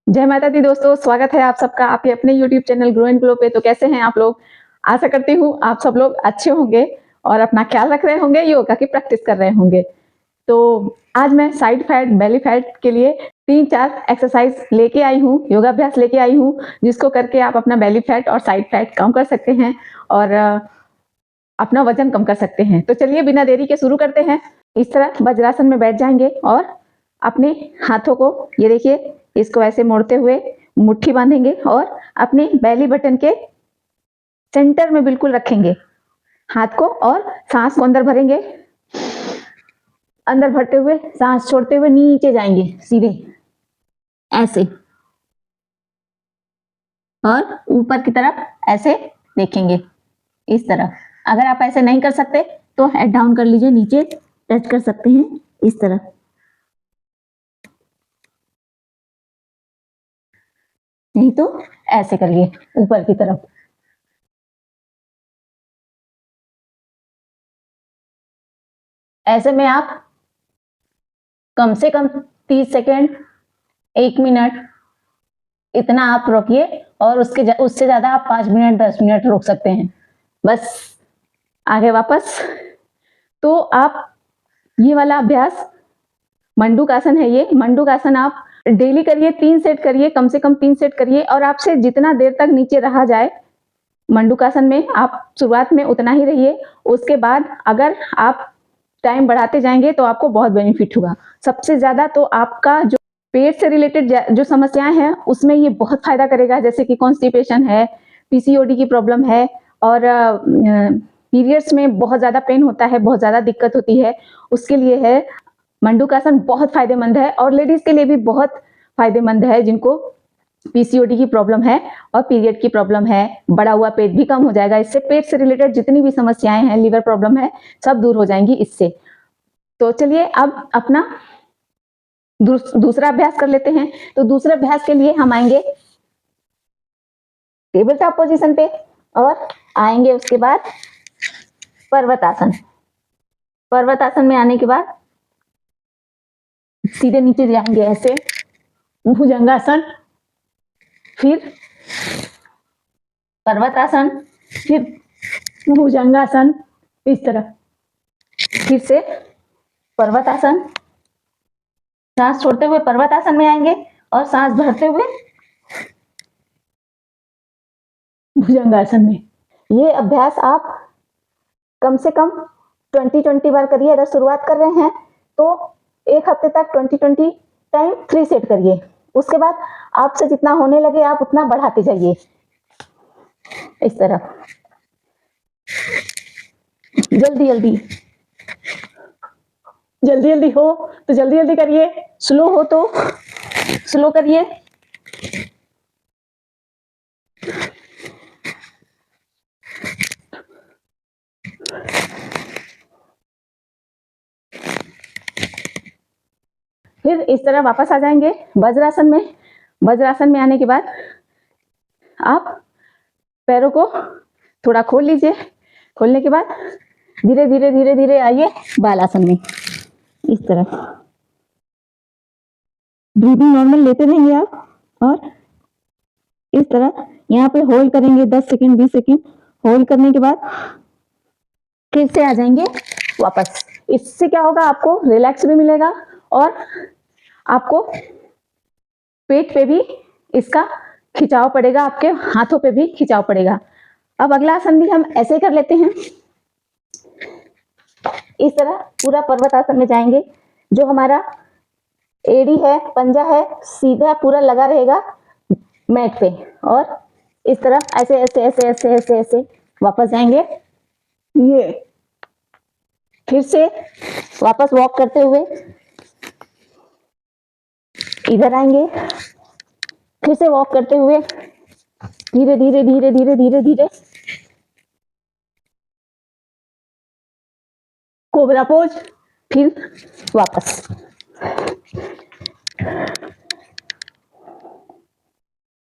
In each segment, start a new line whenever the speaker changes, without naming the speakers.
जय माता दी दोस्तों, स्वागत है आप सबका आपके अपने YouTube channel grow and glow पे। तो कैसे हैं आप लोग? आशा करती हूँ आप सब लोग अच्छे होंगे और अपना ख्याल रख रहे होंगे, योगा की प्रैक्टिस कर रहे होंगे। तो आज मैं साइड फैट, बेली फैट के लिए 3-4 एक्सरसाइज लेके आई हूँ, योगाभ्यास लेके आई हूँ, जिसको करके आप अपना बेली फैट और साइड फैट कम कर सकते हैं और अपना वजन कम कर सकते हैं। तो चलिए बिना देरी के शुरू करते हैं। इस तरह वज्रासन में बैठ जाएंगे और अपने हाथों को, ये देखिए, इसको ऐसे मोड़ते हुए मुट्ठी बांधेंगे और अपने बेली बटन के सेंटर में बिल्कुल रखेंगे हाथ को और सांस को अंदर भरेंगे। अंदर भरते हुए सांस छोड़ते हुए नीचे जाएंगे सीधे ऐसे और ऊपर की तरफ ऐसे देखेंगे इस तरह। अगर आप ऐसे नहीं कर सकते तो हेड डाउन कर लीजिए, नीचे टच कर सकते हैं इस तरह। नहीं तो ऐसे करिए ऊपर की तरफ। ऐसे में आप कम से कम 30 सेकेंड, 1 मिनट इतना आप रोकिए और उससे ज्यादा आप 5 मिनट 10 मिनट रोक सकते हैं। बस आगे वापस। तो आप ये वाला अभ्यास मंडूकासन है। ये मंडूकासन आप डेली करिए, 3 सेट करिए, कम से कम 3 सेट करिए और आपसे जितना देर तक नीचे रहा जाए मंडूकासन में आप शुरुआत में उतना ही रहिए। उसके बाद अगर आप टाइम बढ़ाते जाएंगे तो आपको बहुत बेनिफिट होगा। सबसे ज्यादा तो आपका जो पेट से रिलेटेड जो समस्याएं हैं उसमें ये बहुत फायदा करेगा, जैसे कि कॉन्स्टिपेशन है, पीसीओडी की प्रॉब्लम है और पीरियड्स में बहुत ज्यादा पेन होता है, बहुत ज्यादा दिक्कत होती है, उसके लिए है मंडूकासन। बहुत फायदेमंद है और लेडीज के लिए भी बहुत फायदेमंद है जिनको पीसीओडी की प्रॉब्लम है और पीरियड की प्रॉब्लम है। बड़ा हुआ पेट भी कम हो जाएगा इससे। पेट से रिलेटेड जितनी भी समस्याएं हैं, लीवर प्रॉब्लम है, सब दूर हो जाएंगी इससे। तो चलिए अब अपना दूसरा अभ्यास कर लेते हैं। तो दूसरे अभ्यास के लिए हम आएंगे टेबल टॉप पोजीशन पे और आएंगे उसके बाद पर्वतासन। पर्वतासन में आने के बाद सीधे नीचे जाएंगे ऐसे, भुजंगासन, फिर पर्वतासन, फिर भुजंगासन, इस तरह। फिर से पर्वतासन, सांस छोड़ते हुए पर्वतासन में आएंगे और सांस भरते हुए भुजंगासन में। ये अभ्यास आप कम से कम 20-20 बार करिए। अगर शुरुआत कर रहे हैं तो एक हफ्ते तक 20-20 टाइम 3 सेट करिए। उसके बाद आपसे जितना होने लगे आप उतना बढ़ाते जाइए इस तरह। जल्दी जल्दी, जल्दी जल्दी हो तो जल्दी जल्दी करिए, स्लो हो तो स्लो करिए। फिर इस तरह वापस आ जाएंगे वज्रासन में। वज्रासन में आने के बाद आप पैरों को थोड़ा खोल लीजिए। खोलने के बाद धीरे धीरे धीरे धीरे आइए बालासन में इस तरह। ब्रीदिंग नॉर्मल लेते रहेंगे आप और इस तरह यहाँ पे होल्ड करेंगे 10 सेकेंड 20 सेकेंड। होल्ड करने के बाद फिर से आ जाएंगे वापस। इससे क्या होगा, आपको रिलैक्स भी मिलेगा और आपको पेट पे भी इसका खिंचाव पड़ेगा, आपके हाथों पे भी खिंचाव पड़ेगा। अब अगला आसन भी हम ऐसे कर लेते हैं। इस तरह पूरा पर्वतासन में जाएंगे। जो हमारा एड़ी है, पंजा है, सीधा पूरा लगा रहेगा मैट पे और इस तरह ऐसे ऐसे ऐसे ऐसे ऐसे ऐसे वापस जाएंगे। ये फिर से वापस वॉक करते हुए इधर आएंगे। फिर से वॉक करते हुए धीरे धीरे धीरे धीरे धीरे धीरे कोबरा पोज, फिर वापस।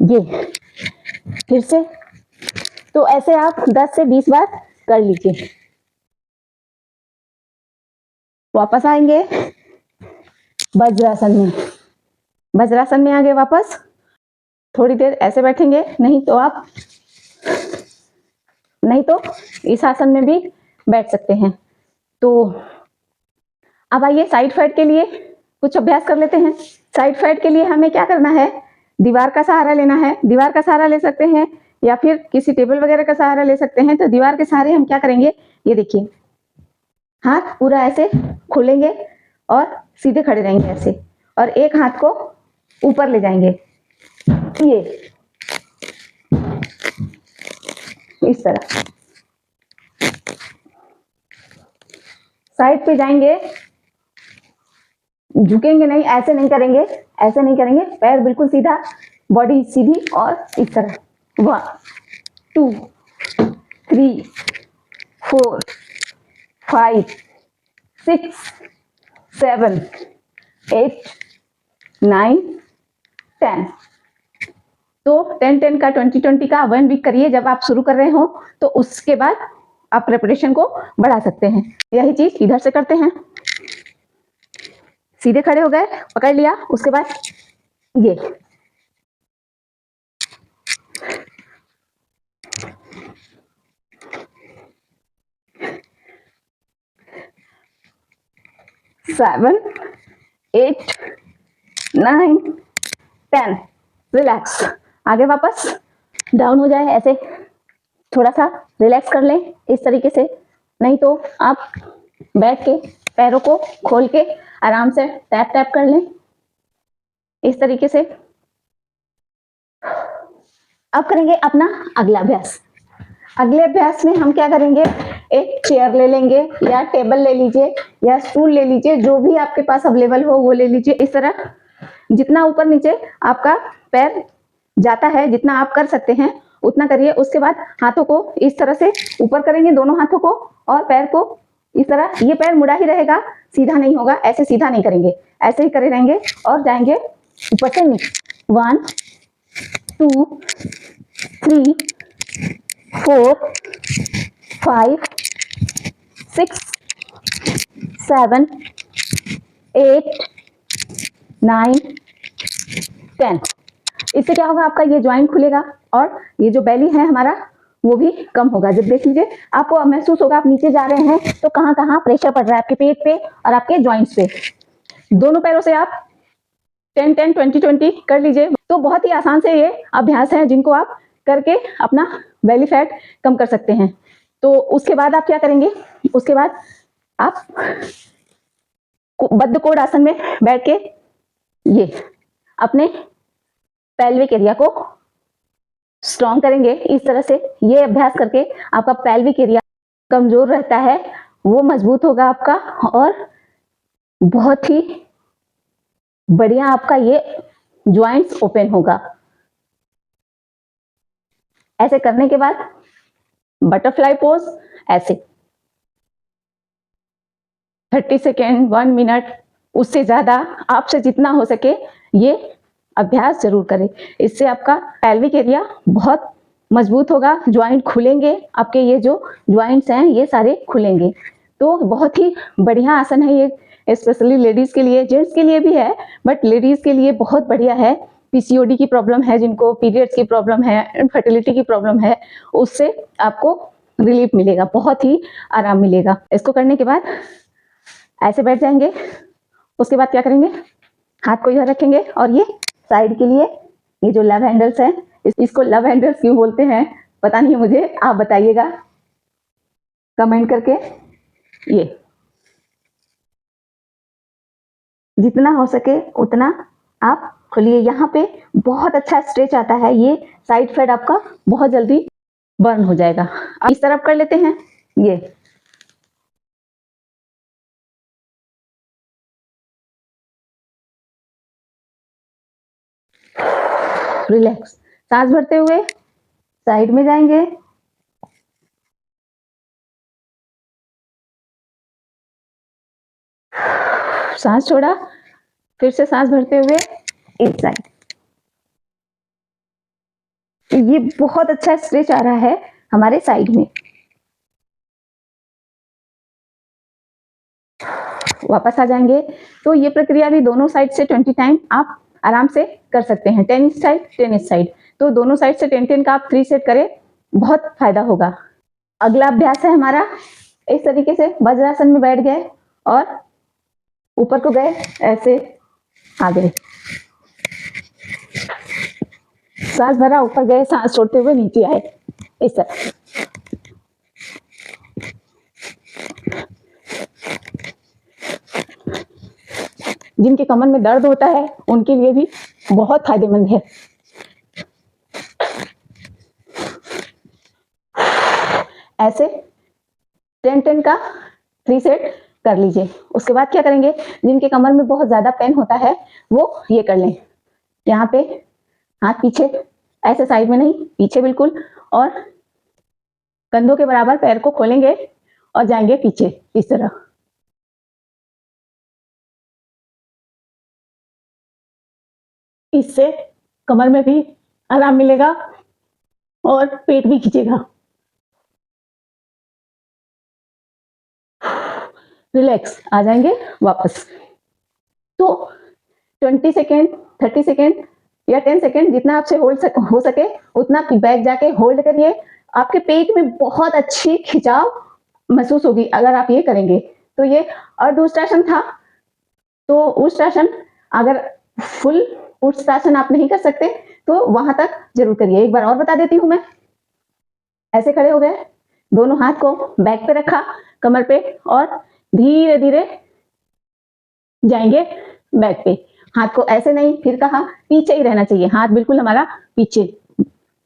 ये फिर से। तो ऐसे आप 10 से 20 बार कर लीजिए। वापस आएंगे वज्रासन में। वज्रासन में आ गए वापस थोड़ी देर ऐसे बैठेंगे, नहीं तो इस आसन में भी बैठ सकते हैं। तो अब आइए साइड फैट के लिए कुछ अभ्यास कर लेते हैं। साइड फैट के लिए हमें क्या करना है, दीवार का सहारा लेना है। दीवार का सहारा ले सकते हैं या फिर किसी टेबल वगैरह का सहारा ले सकते हैं। तो दीवार के सहारे हम क्या करेंगे, ये देखिए, हाथ पूरा ऐसे खोलेंगे और सीधे खड़े रहेंगे ऐसे, और एक हाथ को ऊपर ले जाएंगे, ये इस तरह। साइड पे जाएंगे, झुकेंगे नहीं, ऐसे नहीं करेंगे, ऐसे नहीं करेंगे, पैर बिल्कुल सीधा, बॉडी सीधी, और इस तरह 1 2 3 4 5 6 7 8 9 10। तो 10-10 का 20-20 का 1 वीक करिए जब आप शुरू कर रहे हो, तो उसके बाद आप प्रिपरेशन को बढ़ा सकते हैं। यही चीज इधर से करते हैं। सीधे खड़े हो गए, पकड़ लिया, उसके बाद ये सेवन 8 9 10। रिलैक्स, आगे वापस डाउन हो जाए, ऐसे थोड़ा सा रिलैक्स कर लें इस तरीके से। नहीं तो आप बैठ के पैरों को खोल के आराम से टैप टैप कर लें इस तरीके से। अब करेंगे अपना अगला अभ्यास। अगले अभ्यास में हम क्या करेंगे, एक चेयर ले लेंगे या टेबल ले लीजिए या स्टूल ले लीजिए, जो भी आपके पास अवेलेबल हो वो ले लीजिए। इस तरह जितना ऊपर नीचे आपका पैर जाता है, जितना आप कर सकते हैं उतना करिए। उसके बाद हाथों को इस तरह से ऊपर करेंगे, दोनों हाथों को, और पैर को इस तरह, ये पैर मुड़ा ही रहेगा, सीधा नहीं होगा, ऐसे सीधा नहीं करेंगे, ऐसे ही करे रहेंगे और जाएंगे ऊपर से नीचे। 1 2 3 4 5 6 7 8 9 10। इससे क्या होगा, आपका ये ज्वाइंट खुलेगा और ये जो बेली है हमारा वो भी कम होगा। जब देख लीजिए आपको महसूस होगा आप नीचे जा रहे हैं तो कहाँ कहाँ प्रेशर पड़ रहा है आपके पेट पे और आपके ज्वाइंट्स पे। दोनों पैरों से आप 10-10 20-20 कर लीजिए। तो बहुत ही आसान से ये अभ्यास है जिनको आप करके अपना बेली फैट कम कर सकते हैं। तो उसके बाद आप क्या करेंगे, उसके बाद आप बद्ध कोण आसन में बैठ के ये अपने पेल्विक एरिया को स्ट्रॉन्ग करेंगे इस तरह से। ये अभ्यास करके आपका पेल्विक एरिया कमजोर रहता है, वो मजबूत होगा आपका, और बहुत ही बढ़िया आपका ये ज्वाइंट्स ओपन होगा। ऐसे करने के बाद बटरफ्लाई पोज, ऐसे 30 सेकेंड 1 मिनट, उससे ज्यादा आपसे जितना हो सके ये अभ्यास जरूर करें। इससे आपका पेल्विक एरिया बहुत मजबूत होगा, ज्वाइंट खुलेंगे, आपके ये जो ज्वाइंट्स हैं ये सारे खुलेंगे। तो बहुत ही बढ़िया आसन है ये, स्पेशली लेडीज के लिए, जेंट्स के लिए भी है बट लेडीज के लिए बहुत बढ़िया है। पीसीओडी की प्रॉब्लम है, जिनको पीरियड्स की प्रॉब्लम है, इनफर्टिलिटी की प्रॉब्लम है, उससे आपको रिलीफ मिलेगा, बहुत ही आराम मिलेगा। इसको करने के बाद ऐसे बैठ जाएंगे। उसके बाद क्या करेंगे, हाथ को इधर रखेंगे और ये साइड के लिए ये जो लव हैंडल्स हैं, इसको लव हैंडल्स क्यों बोलते हैं पता नहीं मुझे, आप बताइएगा कमेंट करके। ये जितना हो सके उतना आप खोलिए, यहाँ पे बहुत अच्छा स्ट्रेच आता है, ये साइड फैट आपका बहुत जल्दी बर्न हो जाएगा। अब इस तरफ कर लेते हैं, ये रिलैक्स, सांस भरते हुए साइड में जाएंगे, सांस छोड़ा, फिर से सांस भरते हुए इस साइड। ये बहुत अच्छा स्ट्रेच आ रहा है हमारे साइड में। वापस आ जाएंगे। तो ये प्रक्रिया भी दोनों साइड से 20 टाइम आप आराम से कर सकते हैं। 10 इस साइड 10 इस साइड, तो दोनों साइड से 10 10 का आप 3 सेट करें, बहुत फायदा होगा। अगला अभ्यास है हमारा, इस तरीके से वज्रासन में बैठ गए और ऊपर को गए, ऐसे आगे सांस भरा, ऊपर गए, सांस छोड़ते हुए नीचे आए, इस तरह। जिनके कमर में दर्द होता है उनके लिए भी बहुत फायदेमंद है। ऐसे 10 10 का 3 सेट कर लीजिए। उसके बाद क्या करेंगे, जिनके कमर में बहुत ज्यादा पेन होता है वो ये कर लें, यहाँ पे हाथ पीछे, ऐसे साइड में नहीं, पीछे बिल्कुल, और कंधों के बराबर पैर को खोलेंगे और जाएंगे पीछे, इस तरह। इससे कमर में भी आराम मिलेगा और पेट भी खींचेगा। रिलैक्स, आ जाएंगे वापस। तो 20 सेकेंड, 30 सेकेंड या 10 सेकेंड, जितना आपसे हो सके उतना बैक जाके होल्ड करिए। आपके पेट में बहुत अच्छी खिंचाव महसूस होगी अगर आप ये करेंगे। तो ये अर्धउष्ट्रासन था। तो उष्ट्रासन, अगर फुल उष्ट्रासन आप नहीं कर सकते तो वहां तक जरूर करिए। एक बार और बता देती हूं मैं। ऐसे खड़े हो गए, दोनों हाथ को बैक पे रखा, कमर पे, और धीरे धीरे जाएंगे बैक पे। हाथ को ऐसे नहीं, फिर कहा पीछे ही रहना चाहिए, हाथ बिल्कुल हमारा पीछे,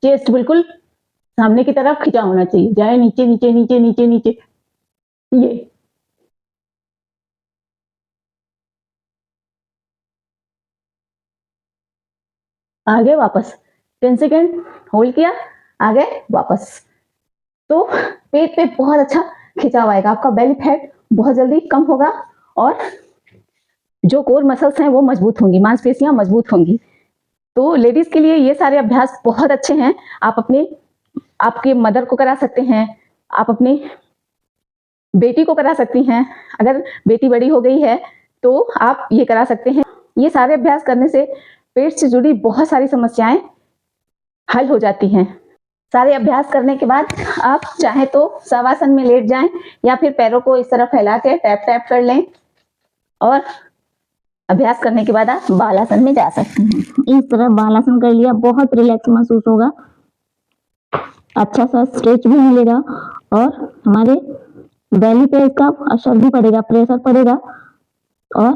चेस्ट बिल्कुल सामने की तरफ खिंचा होना चाहिए, जाए नीचे नीचे नीचे नीचे नीचे, ये। आगे वापस 10 सेकेंड होल्ड किया, आगे वापस। तो पेट पे बहुत अच्छा खिंचाव आएगा, आपका बेली फैट बहुत जल्दी कम होगा और जो कोर मसल्स हैं वो मजबूत होंगी, मांसपेशियां मजबूत होंगी। तो लेडीज के लिए ये सारे अभ्यास बहुत अच्छे हैं। आप अपने, आपके मदर को करा सकते हैं, आप अपनी बेटी को करा सकती हैं। अगर बेटी बड़ी हो गई है तो आप ये करा सकते हैं। ये सारे अभ्यास करने से पेट से जुड़ी बहुत सारी समस्याएं हल हो जाती हैं। सारे अभ्यास करने के बाद आप चाहे तो शवासन में लेट जाएं या फिर पैरों को इस तरह फैला के टैप टैप कर लें, और अभ्यास करने के बाद आप बालासन में जा सकते हैं। इस तरह बालासन कर लिया, बहुत रिलैक्स महसूस होगा, अच्छा सा स्ट्रेच भी मिलेगा और हमारे बेली पे इसका असर भी पड़ेगा, प्रेशर पड़ेगा और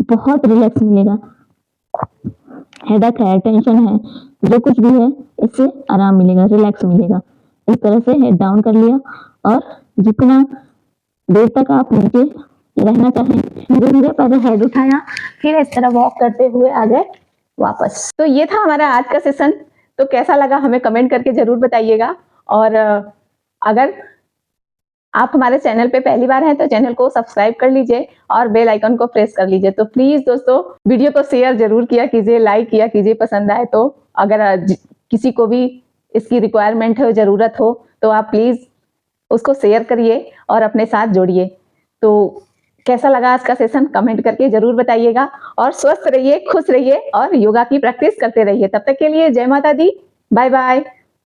बहुत रिलैक्स मिलेगा। हेडेक है, टेंशन है, जो कुछ भी है, इससे आराम मिलेगा, रिलैक्स मिलेगा। इस तरह से हेड डाउन कर लिया और जितना देर तक आप नीचे रहना चाहें, धीरे धीरे पहले हेड उठाया, फिर इस तरह वॉक करते हुए आ गए वापस। तो ये था हमारा आज का सेशन। तो कैसा लगा हमें कमेंट करके जरूर बताइएगा। और अगर आप हमारे चैनल पे पहली बार हैं तो चैनल को सब्सक्राइब कर लीजिए और बेल आइकन को प्रेस कर लीजिए। तो प्लीज दोस्तों वीडियो को शेयर जरूर किया कीजिए, लाइक किया कीजिए पसंद आए तो। अगर किसी को भी इसकी रिक्वायरमेंट हो, जरूरत हो, तो आप प्लीज उसको शेयर करिए और अपने साथ जोड़िए। तो कैसा लगा आज का सेशन कमेंट करके जरूर बताइएगा। और स्वस्थ रहिए, खुश रहिए और योगा की प्रैक्टिस करते रहिए। तब तक के लिए जय माता दी, बाय बाय।